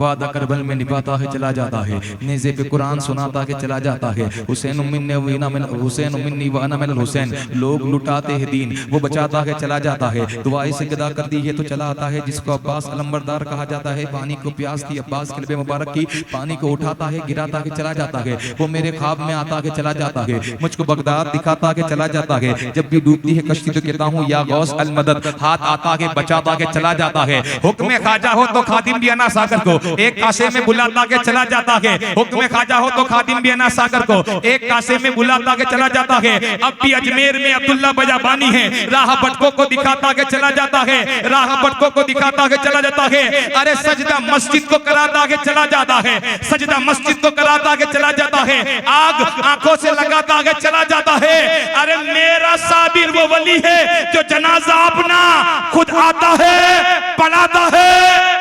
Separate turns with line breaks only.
वादा करबल में निभाता है चला जाता है, नेज़े पे कुरान सुनाता है चला जाता है। हुसैन मिन्नी व अना मिनल हुसैन, लोग लुटाते हैं दीन, वो बचाता है चला जाता है। दुआएं से गदा कर दी है तो चला आता है, जिसको अब्बास अलंबरदार कहा जाता है। पानी को प्यास थी अब्बास कल्बे मुबारक की, पानी को उठाता है गिराता है चला जाता है। वो मेरे ख्वाब में आता है चला जाता है, मुझको बगदाद दिखाता है चला जाता है। जब भी डूबती है कश्ती तो कहता हूँ या गौस अल मदद, हाथ आता है बचाता है चला जाता है। हुक्म ख्वाजा हो तो खादिम भी अना सागर को एक कासे में बुलाता के चला जाता है। हुक्म ख्वाजा हो तो खादिम भी अना सागर को एक कासे में बुलाता के चला जाता है। अब भी अजमेर में अब्दुल्ला बजाबानी है, राह भटकों को दिखाता के चला जाता है, राह भटकों को दिखाता के चला जाता है। अरे सजदा मस्जिद को कराता के चला जाता है, सजदा मस्जिद को कराता के चला जाता है। आग आंखों से लगाता के चला जाता है। अरे मेरा साबिर वो वली है जो जनाजा अपना खुद आता है पढ़ाता है